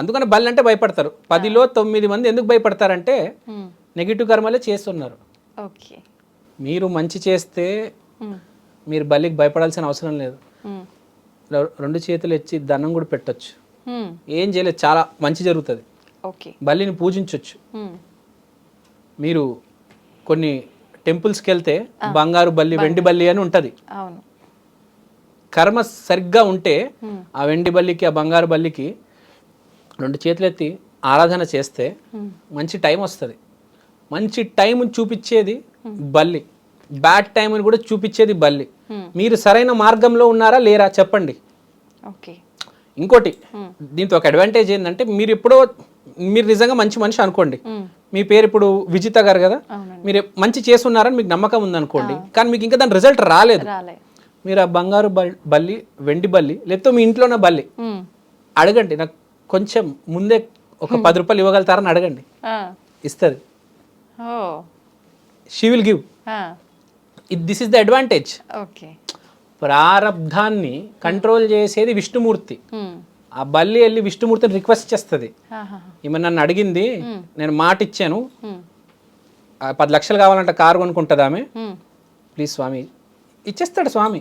అందుకని బల్లి అంటే భయపడతారు. 10లో 9 మంది ఎందుకు భయపడతారంటే నెగిటివ్ కర్మలే చేస్తున్నారు. ఓకే. మీరు మంచి చేస్తే మీరు బల్లికి భయపడాల్సిన అవసరం లేదు. 2 చేతులు ఎత్తి దండం కూడా పెట్టొచ్చు, ఏం చేయలేదు, చాలా మంచి జరుగుతుంది. ఓకే. బల్లిని పూజించవచ్చు. మీరు కొన్ని టెంపుల్స్కి వెళ్తే బంగారు బల్లి, వెండి బల్లి అని ఉంటుంది. అవును. కర్మ సరిగ్గా ఉంటే ఆ వెండి బల్లికి, ఆ బంగారు బల్లికి 2 చేతులు ఎత్తి ఆరాధన చేస్తే మంచి టైం వస్తుంది. మంచి టైం చూపించేది బల్లి, బ్యాడ్ టైంని కూడా చూపించేది బల్లి. మీరు సరైన మార్గంలో ఉన్నారా లేరా చెప్పండి. ఓకే. ఇంకోటి దీంతో ఒక అడ్వాంటేజ్ ఏంటంటే, మీరు నిజంగా మంచి మనిషి అనుకోండి, మీ పేరు ఇప్పుడు విజిత గారు కదా, మీరు మంచి చేస్తున్నారని మీకు నమ్మకం ఉందనుకోండి, కానీ మీకు ఇంకా దాని రిజల్ట్ రాలేదు. మీరు ఆ బంగారు బల్లి, వెండి బల్లి, లేకపోతే మీ ఇంట్లో ఉన్న బల్లి అడగండి, నాకు కొంచెం ముందే ఒక 10 రూపాయలు ఇవ్వగలుగుతారని అడగండి, ఇస్తుంది. She will give. This is the advantage. ప్రారబ్ధాన్ని కంట్రోల్ చేసేది విష్ణుమూర్తి. ఆ బల్లి వెళ్ళి విష్ణుమూర్తిని రిక్వెస్ట్ చేస్తుంది, ఈమె నన్ను అడిగింది, నేను మాట ఇచ్చాను, 10 లక్షలు కావాలంటే కారు కొనుక్కుంటుంది ఆమె, ప్లీజ్ స్వామి, ఇచ్చేస్తాడు స్వామి.